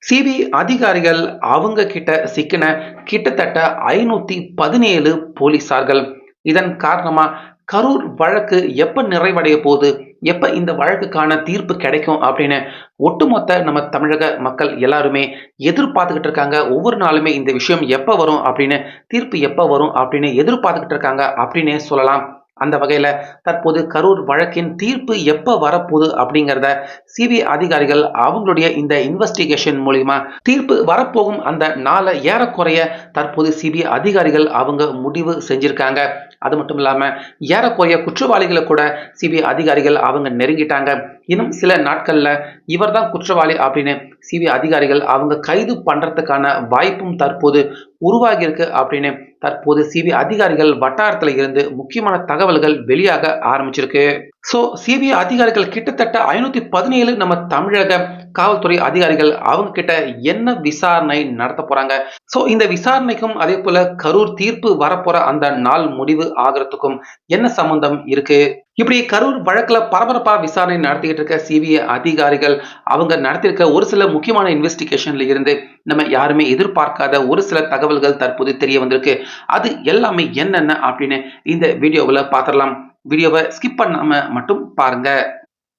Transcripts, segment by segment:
CBI அதிகாரிகள் அவங்க கிட்ட சிக்கின கிட்டத்தட்ட 517 போலீசார்கள். இதன் காரணமா கரூர் வழக்கு எப்ப நிறைவடைய போகுது, எப்ப இந்த வழக்குக்கான தீர்ப்பு கிடைக்கும் அப்படின்னு ஒட்டுமொத்த நம்ம தமிழக மக்கள் எல்லாருமே எதிர்பார்த்துக்கிட்டு இருக்காங்க. ஒவ்வொரு நாளுமே இந்த விஷயம் எப்ப வரும் அப்படின்னு, தீர்ப்பு எப்ப வரும் அப்படின்னு எதிர்பார்த்துக்கிட்டு இருக்காங்க அப்படின்னே சொல்லலாம். அந்த வகையில தற்போது கரூர் வழக்கின் தீர்ப்பு எப்ப வரப்போகுது அப்படிங்கிறத சிபிஐ அதிகாரிகள் அவங்களுடைய இந்த இன்வெஸ்டிகேஷன் மூலியமா தீர்ப்பு வரப்போகும் அந்த நாளை ஏறக்குறைய தற்போது சிபிஐ அதிகாரிகள் அவங்க முடிவு செஞ்சிருக்காங்க. அது மட்டும் இல்லாம ஏறக்குறைய குற்றவாளிகளை கூட சிபிஐ அதிகாரிகள் அவங்க நெருங்கிட்டாங்க. இன்னும் சில நாட்கள்ல இவர்தான் குற்றவாளி அப்படின்னு சிபிஐ அதிகாரிகள் அவங்க கைது பண்றதுக்கான வாய்ப்பும் தற்போது உருவாகி இருக்கு அப்படின்னு தற்போது சிபிஐ அதிகாரிகள் வட்டாரத்துல இருந்து முக்கியமான தகவல்கள் வெளியாக ஆரம்பிச்சிருக்கு. சோ சிபிஐ அதிகாரிகள் கிட்டத்தட்ட 517 நம்ம தமிழக காவல்துறை அதிகாரிகள் அவங்க கிட்ட என்ன விசாரணை நடத்த போறாங்க. சோ இந்த விசாரணைக்கும் அதே போல கரூர் தீர்ப்பு வரப்போற அந்த நாள் முடிவு ஆகிறதுக்கும் என்ன சம்பந்தம் இருக்கு? இப்படி கரூர் வழக்குல பரபரப்பா விசாரணை நடத்திக்கிட்டு இருக்க சிபிஐ அதிகாரிகள் அவங்க நடத்தியிருக்க ஒரு சில முக்கியமான இன்வெஸ்டிகேஷன்ல இருந்து நம்ம யாருமே எதிர்பார்க்காத ஒரு சில தகவல்கள் தற்போது தெரிய வந்திருக்கு. அது எல்லாமே என்னென்ன அப்படின்னு இந்த வீடியோவில் பார்த்துடலாம். வீடியோவை ஸ்கிப் பண்ணாம மட்டும் பாருங்க.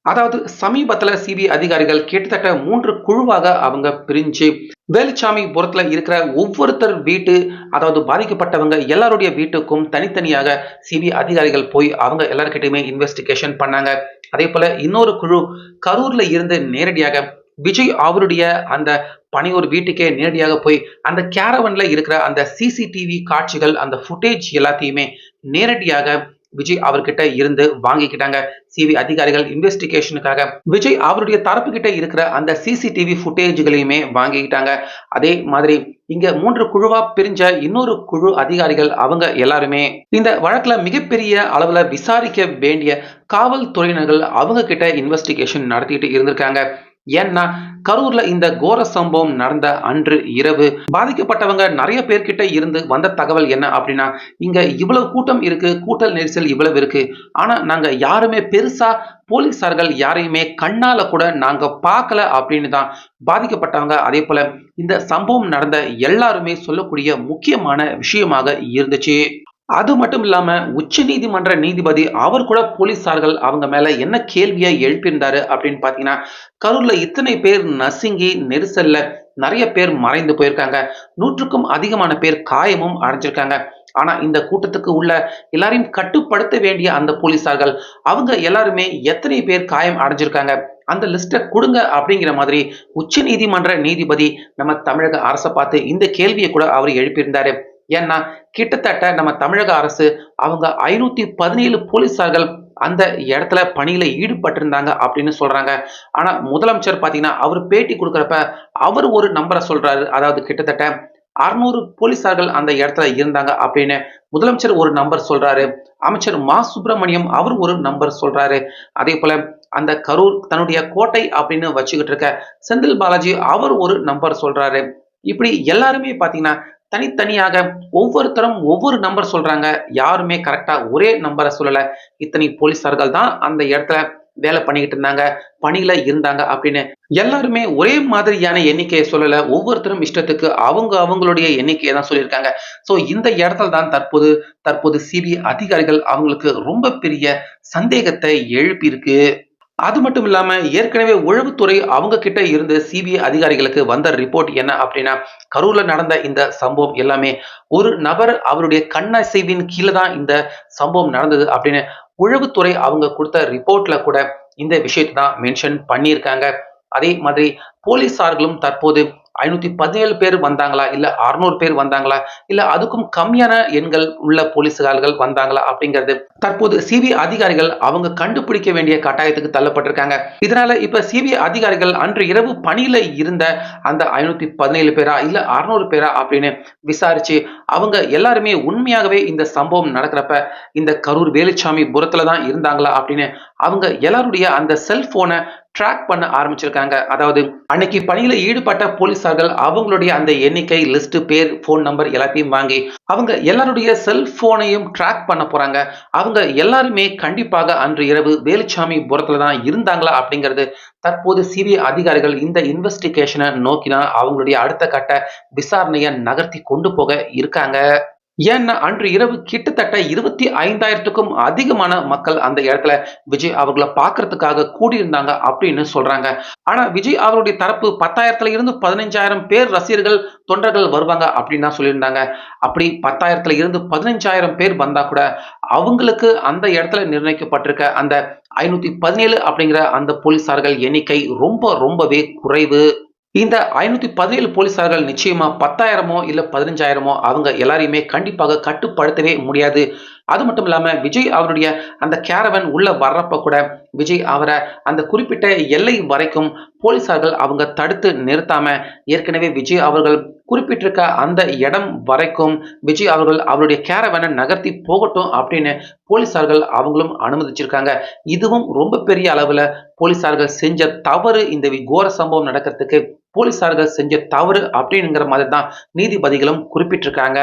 அதாவது சமீபத்துல சிபிஐ அதிகாரிகள் கிட்டத்தட்ட 3 குழுவாக அவங்க பிரிஞ்சு வேலுச்சாமிபுரத்துல இருக்கிற ஒவ்வொருத்தர் வீட்டு, அதாவது பாதிக்கப்பட்டவங்க எல்லாருடைய வீட்டுக்கும் தனித்தனியாக சிபிஐ அதிகாரிகள் போய் அவங்க எல்லார்கிட்டயுமே இன்வெஸ்டிகேஷன் பண்ணாங்க. அதே போல இன்னொரு குழு கரூர்ல இருந்து நேரடியாக விஜய் அவருடைய அந்த பணியூர் வீட்டுக்கே நேரடியாக போய் அந்த கேரவன்ல இருக்கிற அந்த சிசிடிவி காட்சிகள், அந்த ஃபுட்டேஜ் எல்லாத்தையுமே நேரடியாக விஜய் அவர்கிட்ட இருந்து வாங்கிக்கிட்டாங்க. சிபிஐ அதிகாரிகள் இன்வெஸ்டிகேஷனுக்காக விஜய் அவருடைய தரப்பு கிட்ட இருக்கிற அந்த சிசிடிவி ஃபுட்டேஜ்களையுமே வாங்கிக்கிட்டாங்க. அதே மாதிரி இங்க 3 குழுவா பிரிஞ்ச இன்னொரு குழு அதிகாரிகள் அவங்க எல்லாருமே இந்த வழக்குல மிகப்பெரிய அளவுல விசாரிக்க வேண்டிய காவல்துறையினர்கள் அவங்க கிட்ட இன்வெஸ்டிகேஷன் நடத்திட்டு இருந்திருக்காங்க. ஏன்னா கரூர்ல இந்த கோர சம்பவம் நடந்த அன்று இரவு பாதிக்கப்பட்டவங்க நிறைய பேர்கிட்ட இருந்து வந்த தகவல் என்ன அப்படின்னா, இங்க இவ்வளவு கூட்டம் இருக்கு, கூட்டல் நெரிசல் இவ்வளவு இருக்கு, ஆனா நாங்க யாருமே பெருசா போலீசார்கள் யாரையுமே கண்ணால கூட நாங்க பார்க்கல அப்படின்னு தான் பாதிக்கப்பட்டவங்க அதே போல இந்த சம்பவம் நடந்த எல்லாருமே சொல்லக்கூடிய முக்கியமான விஷயமாக இருந்துச்சு. அது மட்டும் இல்லாம உச்ச நீதிமன்ற நீதிபதி அவர் கூட போலீசார்கள் அவங்க மேல என்ன கேள்வியை எழுப்பியிருந்தாரு அப்படின்னு பாத்தீங்கன்னா, கரூர்ல இத்தனை பேர் நசுங்கி நெரிசல்ல நிறைய பேர் மறைந்து போயிருக்காங்க, 100க்கும் அதிகமான பேர் காயமும் அடைஞ்சிருக்காங்க. ஆனா இந்த கூட்டத்துக்கு உள்ள எல்லாரையும் கட்டுப்படுத்த வேண்டிய அந்த போலீசார்கள் அவங்க எல்லாருமே எத்தனை பேர் காயம் அடைஞ்சிருக்காங்க அந்த லிஸ்ட கொடுங்க அப்படிங்கிற மாதிரி உச்ச நீதிமன்ற நீதிபதி நம்ம தமிழக அரசை பார்த்து இந்த கேள்வியை கூட அவர் எழுப்பியிருந்தாரு. ஏன்னா கிட்டத்தட்ட நம்ம தமிழக அரசு அவங்க 517 போலீசார்கள் அந்த இடத்துல பணியில ஈடுபட்டிருந்தாங்க அப்படின்னு சொல்றாங்க. ஆனா முதலமைச்சர் பாத்தீங்கன்னா அவர் பேட்டி கொடுக்கறப்ப அவர் ஒரு நம்பரை சொல்றாரு. அதாவது கிட்டத்தட்ட 600 போலீசார்கள் அந்த இடத்துல இருந்தாங்க அப்படின்னு முதலமைச்சர் ஒரு நம்பர் சொல்றாரு. அமைச்சர் மா சுப்பிரமணியம் அவர் ஒரு நம்பர் சொல்றாரு. அதே போல அந்த கரூர் தன்னுடைய கோட்டை அப்படின்னு வச்சுக்கிட்டு இருக்க செந்தில் பாலாஜி அவர் ஒரு நம்பர் சொல்றாரு. இப்படி எல்லாருமே பாத்தீங்கன்னா தனித்தனியாக ஒவ்வொருத்தரும் ஒவ்வொரு நம்பர் சொல்றாங்க. யாருமே கரெக்டா ஒரே நம்பரை சொல்லல. இத்தனை போலீசார்கள் தான் அந்த இடத்துல வேலை பண்ணிக்கிட்டு இருந்தாங்க, பணியில இருந்தாங்க அப்படின்னு எல்லாருமே ஒரே மாதிரியான எண்ணிக்கையை சொல்லல. ஒவ்வொருத்தரும் இஷ்டத்துக்கு அவங்க அவங்களுடைய எண்ணிக்கையை தான் சொல்லியிருக்காங்க. சோ இந்த இடத்துல தான் தற்போது சிபிஐ அதிகாரிகள் அவங்களுக்கு ரொம்ப பெரிய சந்தேகத்தை எழுப்பியிருக்கு. அது மட்டும் இல்லாம ஏற்கனவே உளவுத்துறை அவங்க கிட்ட இருந்து சிபிஐ அதிகாரிகளுக்கு வந்த ரிப்போர்ட் என்ன அப்படின்னா, கரூர்ல நடந்த இந்த சம்பவம் எல்லாமே ஒரு நபர் அவருடைய கண்ணசைவின் கீழே தான் இந்த சம்பவம் நடந்தது அப்படின்னு உளவுத்துறை அவங்க கொடுத்த ரிப்போர்ட்ல கூட இந்த விஷயத்தை தான் மென்ஷன் பண்ணியிருக்காங்க. அதே மாதிரி போலீசார்களும் தற்போது 517 பேர் வந்தாங்களா, இல்ல 600 பேர் வந்தாங்களா, இல்ல அதுக்கும் கம்மியான எண்கள் உள்ள போலீஸ்காரர்கள் வந்தாங்களா அப்படிங்கிறது தற்போது சிபிஐ அதிகாரிகள் அவங்க கண்டுபிடிக்க வேண்டிய கட்டாயத்துக்கு தள்ளப்பட்டிருக்காங்க. இதனால இப்ப சிபிஐ அதிகாரிகள் அன்று இரவு பணியில இருந்த அந்த 517 பேரா இல்ல 600 பேரா அப்படின்னு விசாரிச்சு அவங்க எல்லாருமே உண்மையாகவே இந்த சம்பவம் நடக்கிறப்ப இந்த கரூர் வேலுச்சாமிபுரத்துல தான் இருந்தாங்களா அப்படின்னு அவங்க எல்லாருடைய அந்த செல்போனை ட்ராக் பண்ண ஆரம்பிச்சிருக்காங்க. அதாவது அன்னைக்கு பணியில ஈடுபட்ட போலீசார்கள் அவங்களுடைய அந்த எண்ணிக்கை, லிஸ்ட், பேர், போன் நம்பர் எல்லாத்தையும் வாங்கி அவங்க எல்லாருடைய செல்போனையும் ட்ராக் பண்ண போறாங்க. அவங்க எல்லாருமே கண்டிப்பாக அன்று இரவு வேலுச்சாமிபுரத்துல தான் இருந்தாங்களா அப்படிங்கிறது தற்போது சிபிஐ அதிகாரிகள் இந்த இன்வெஸ்டிகேஷனை நோக்கி தான் அவங்களுடைய அடுத்த கட்ட விசாரணையை நகர்த்தி கொண்டு போக இருக்காங்க. ஏன்னா அன்று இரவு கிட்டத்தட்ட 25,000க்கும் அதிகமான மக்கள் அந்த இடத்துல விஜய் அவர்களை பார்க்கறதுக்காக கூடியிருந்தாங்க அப்படின்னு சொல்றாங்க. ஆனா விஜய் அவருடைய தரப்பு 10,000ல இருந்து 15,000 பேர் ரசிகர்கள், தொண்டர்கள் வருவாங்க அப்படின்னு தான் சொல்லியிருந்தாங்க. அப்படி 10,000ல இருந்து 15,000 பேர் வந்தா கூட அவங்களுக்கு அந்த இடத்துல நிர்ணயிக்கப்பட்டிருக்க அந்த 517 அப்படிங்கிற அந்த போலீசார்கள் எண்ணிக்கை ரொம்பவே குறைவு. இந்த 517 போலீசார்கள் நிச்சயமா 10,000மோ இல்ல 15,000மோ அவங்க எல்லாரையுமே கண்டிப்பாக கட்டுப்படுத்தவே முடியாது. அது மட்டும் இல்லாம விஜய் அவருடைய அந்த கேரவன் உள்ள வர்றப்ப கூட விஜய் அவரை அந்த குறிப்பிட்ட எல்லை வரைக்கும் போலீசார்கள் அவங்க தடுத்து நிறுத்தாம ஏற்கனவே விஜய் அவர்கள் குறிப்பிட்டிருக்க அந்த இடம் வரைக்கும் விஜய் அவர்கள் அவருடைய கேரவனை நகர்த்தி போகட்டும் அப்படின்னு போலீசார்கள் அவங்களும் அனுமதிச்சிருக்காங்க. இதுவும் ரொம்ப பெரிய அளவுல போலீசார்கள் செஞ்ச தவறு, இந்த கோர சம்பவம் நடக்கிறதுக்கு போலீசார்கள் செஞ்ச தவறு அப்படிங்கிற மாதிரி தான் நீதிபதிகளும் குறிப்பிட்டிருக்காங்க.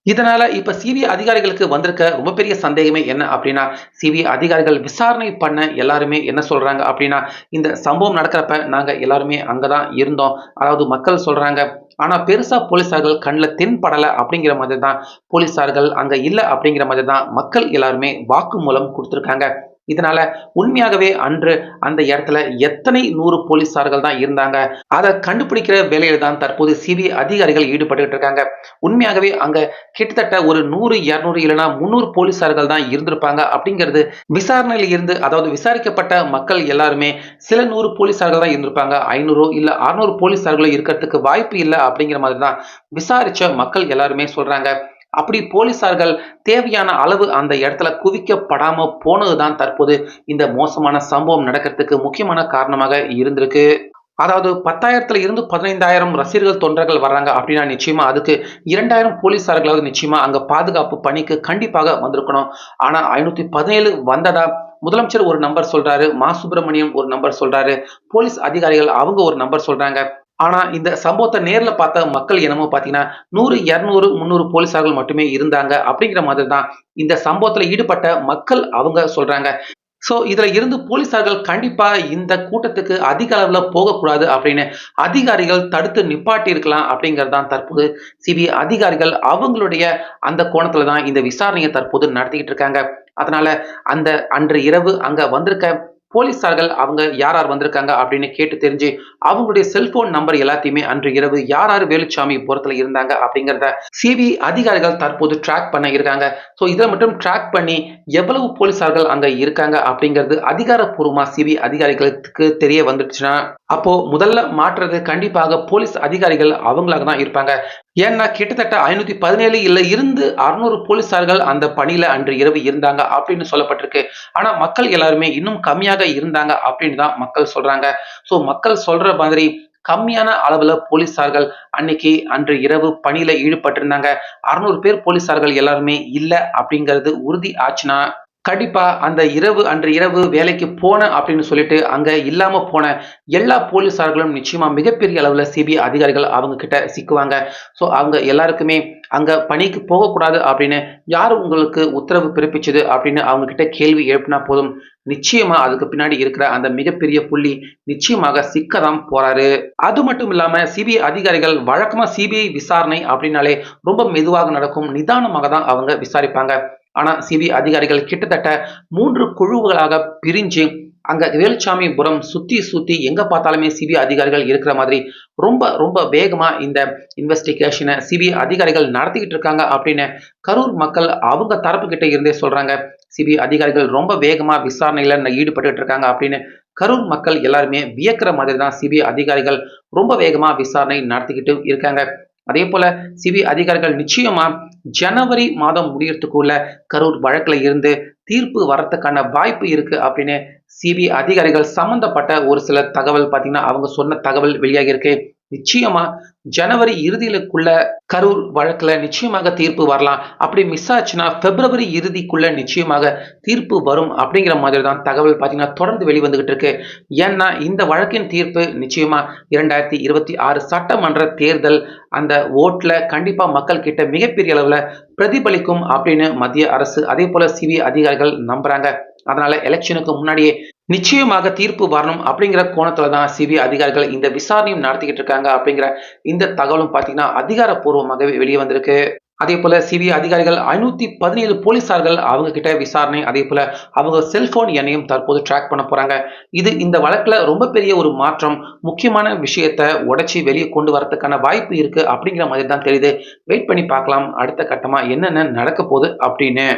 இதனால இப்ப சிபிஐ அதிகாரிகளுக்கு வந்திருக்க ரொம்ப பெரிய சந்தேகமே என்ன அப்படின்னா, சிபிஐ அதிகாரிகள் விசாரணை பண்ண எல்லாருமே என்ன சொல்றாங்க அப்படின்னா, இந்த சம்பவம் நடக்கிறப்ப நாங்க எல்லாருமே அங்கதான் இருந்தோம். அதாவது மக்கள் சொல்றாங்க. ஆனா பெருசா போலீசார்கள் கண்ணுல தென்படல அப்படிங்கிற மாதிரி தான் போலீசார்கள் அங்க இல்ல அப்படிங்கிற மாதிரி தான் மக்கள் எல்லாருமே வாக்குமூலம் கொடுத்திருக்காங்க. இதனால உண்மையாகவே அன்று அந்த இடத்துல எத்தனை 100 போலீசார்கள் தான் இருந்தாங்க, அதை கண்டுபிடிக்கிற வேலையில தான் தற்போது சிபிஐ அதிகாரிகள் ஈடுபட்டு இருக்காங்க. உண்மையாகவே அங்க கிட்டத்தட்ட ஒரு 100, 200 இல்லைன்னா 300 போலீசார்கள் தான் இருந்திருப்பாங்க அப்படிங்கிறது விசாரணையில இருந்து, அதாவது விசாரிக்கப்பட்ட மக்கள் எல்லாருமே சில 100 போலீசார்கள் தான் இருந்திருப்பாங்க. 500 இல்ல 600 போலீசார்களும் இருக்கிறதுக்கு வாய்ப்பு இல்லை அப்படிங்கிற மாதிரி தான் விசாரிச்ச மக்கள் எல்லாருமே சொல்றாங்க. அப்படி போலீசார்கள் தேவையான அளவு அந்த இடத்துல குவிக்கப்படாம போனதுதான் தற்போது இந்த மோசமான சம்பவம் நடக்கிறதுக்கு முக்கியமான காரணமாக இருந்திருக்கு. அதாவது 10,000ல இருந்து 15,000 ரசிகர்கள், தொண்டர்கள் வர்றாங்க அப்படின்னா நிச்சயமா அதுக்கு 2,000 போலீசார்களாவது நிச்சயமா அங்க பாதுகாப்பு பணிக்கு கண்டிப்பாக வந்திருக்கணும். ஆனா 517 வந்ததா முதலமைச்சர் ஒரு நம்பர் சொல்றாரு, மா சுப்பிரமணியம் ஒரு நம்பர் சொல்றாரு, போலீஸ் அதிகாரிகள் அவங்க ஒரு நம்பர் சொல்றாங்க. ஆனா இந்த சம்பவத்தை நேர்ல பார்த்த மக்கள் என்னமோ பாத்தீங்கன்னா 100, 200, 300 போலீசார்கள் மட்டுமே இருந்தாங்க அப்படிங்கிற மாதிரி தான் இந்த சம்பவத்துல ஈடுபட்ட மக்கள் அவங்க சொல்றாங்க. சோ இதுல இருந்து போலீசார்கள் கண்டிப்பா இந்த கூட்டத்துக்கு அதிக அளவுல போகக்கூடாது அப்படின்னு அதிகாரிகள் தடுத்து நிப்பாட்டி இருக்கலாம் அப்படிங்கிறது தான் தற்போது சிபிஐ அதிகாரிகள் அவங்களுடைய அந்த கோணத்துல தான் இந்த விசாரணையை தற்போது நடத்திக்கிட்டு இருக்காங்க. அதனால அந்த அன்று இரவு அங்க வந்திருக்க போலீசார்கள் அவங்க யார் யார் வந்திருக்காங்க அப்படின்னு கேட்டு தெரிஞ்சு அவங்களுடைய செல்போன் நம்பர் எல்லாத்தையுமே அன்று இரவு யார் யார் வேலுச்சாமிபுரத்துல இருந்தாங்க அப்படிங்கிறத சிபிஐ அதிகாரிகள் தற்போது ட்ராக் பண்ண இருக்காங்க. ஸோ இதை மட்டும் ட்ராக் பண்ணி எவ்வளவு போலீசார்கள் அங்க இருக்காங்க அப்படிங்கிறது அதிகாரப்பூர்வமா சிபிஐ அதிகாரிகளுக்கு தெரிய வந்துடுச்சுன்னா அப்போ முதல்ல மாற்றுறது கண்டிப்பாக போலீஸ் அதிகாரிகள் அவங்களாக தான் இருப்பாங்க. ஏன்னா கிட்டத்தட்ட 517 இல்ல இருந்து 600 போலீசார்கள் அந்த பணியில அன்று இரவு இருந்தாங்க அப்படின்னு சொல்லப்பட்டிருக்கு. ஆனா மக்கள் எல்லாருமே இன்னும் கம்மியாக இருந்தாங்க அப்படின்னு தான் மக்கள் சொல்றாங்க. சோ மக்கள் சொல்ற மாதிரி கம்மியான அளவுல போலீசார்கள் அன்னைக்கு அன்று இரவு பணியில ஈடுபட்டிருந்தாங்க. 600 பேர் போலீசார்கள் எல்லாருமே இல்ல அப்படிங்கிறது உறுதி ஆச்சுன்னா கண்டிப்பா அந்த இரவு அன்று இரவு வேலைக்கு போன அப்படின்னு சொல்லிட்டு அங்க இல்லாம போன எல்லா போலீசார்களும் நிச்சயமா மிகப்பெரிய அளவுல சிபிஐ அதிகாரிகள் அவங்க கிட்ட சிக்குவாங்க. சோ அவங்க எல்லாருக்குமே அங்க பணிக்கு போகக்கூடாது அப்படின்னு யார் உங்களுக்கு உத்தரவு பிறப்பிச்சது அப்படின்னு அவங்க கிட்ட கேள்வி எழுப்பினா போதும், நிச்சயமா அதுக்கு பின்னாடி இருக்கிற அந்த மிகப்பெரிய புள்ளி நிச்சயமாக சிக்கதான் போறாரு. அது மட்டும் இல்லாம சிபிஐ அதிகாரிகள் வழக்கமா சிபிஐ விசாரணை அப்படின்னாலே ரொம்ப மெதுவாக நடக்கும், நிதானமாக தான் அவங்க விசாரிப்பாங்க. ஆனா சிபிஐ அதிகாரிகள் கிட்டத்தட்ட 3 குழுக்களாக பிரிஞ்சு அங்க வேலுச்சாமிபுரம் சுத்தி சுத்தி எங்க பார்த்தாலுமே சிபிஐ அதிகாரிகள் இருக்கிற மாதிரி ரொம்ப வேகமா இந்த இன்வெஸ்டிகேஷனை சிபிஐ அதிகாரிகள் நடத்திக்கிட்டு இருக்காங்க அப்படின்னு கரூர் மக்கள் அவங்க தரப்பு கிட்ட இருந்தே சொல்றாங்க. சிபிஐ அதிகாரிகள் ரொம்ப வேகமா விசாரணையில ஈடுபட்டு இருக்காங்க அப்படின்னு கரூர் மக்கள் எல்லாருமே வியக்கிற மாதிரி தான் சிபிஐ அதிகாரிகள் ரொம்ப வேகமா விசாரணை நடத்திக்கிட்டு இருக்காங்க. அதே போல சிபிஐ அதிகாரிகள் நிச்சயமா ஜனவரி மாதம் முடியறதுக்குள்ள கரூர் வழக்குல இருந்து தீர்ப்பு வரத்துக்கான வாய்ப்பு இருக்கு அப்படின்னு சிபிஐ அதிகாரிகள் சம்பந்தப்பட்ட ஒரு சில தகவல் பாத்தீங்கன்னா அவங்க சொன்ன தகவல் வெளியாகி இருக்கு. நிச்சயமா ஜனவரி இறுதியிலுக்குள்ள கரூர் வழக்குல நிச்சயமாக தீர்ப்பு வரலாம். அப்படி மிஸ் ஆச்சுன்னா பிப்ரவரி இறுதிக்குள்ள நிச்சயமாக தீர்ப்பு வரும் அப்படிங்கிற மாதிரி தான் தகவல் பார்த்தீங்கன்னா தொடர்ந்து வெளிவந்துகிட்டு இருக்கு. ஏன்னா இந்த வழக்கின் தீர்ப்பு நிச்சயமா 2026 சட்டமன்ற தேர்தல் அந்த ஓட்ல கண்டிப்பா மக்கள் கிட்ட மிகப்பெரிய அளவுல பிரதிபலிக்கும் அப்படின்னு மத்திய அரசு அதே போல சிபிஐ அதிகாரிகள் நம்புறாங்க. அதனால எலெக்ஷனுக்கு முன்னாடியே நிச்சயமாக தீர்ப்பு வரணும் அப்படிங்கிற கோணத்துல தான் சிபிஐ அதிகாரிகள் இந்த விசாரணையும் நடத்திக்கிட்டு இருக்காங்க அப்படிங்கிற இந்த தகவலும் பார்த்தீங்கன்னா அதிகாரப்பூர்வமாகவே வெளியே வந்திருக்கு. அதே போல சிபிஐ அதிகாரிகள் 517 போலீசார்கள் அவங்க கிட்ட விசாரணை அதே போல அவங்க செல்போன் எண்ணையும் தற்போது ட்ராக் பண்ண போறாங்க. இது இந்த வழக்குல ரொம்ப பெரிய ஒரு மாற்றம், முக்கியமான விஷயத்த உடைச்சி வெளியே கொண்டு வரதுக்கான வாய்ப்பு இருக்கு அப்படிங்கிற மாதிரி தான் தெரியுது. வெயிட் பண்ணி பார்க்கலாம் அடுத்த கட்டமா என்னென்ன நடக்க போகுது அப்படின்னு.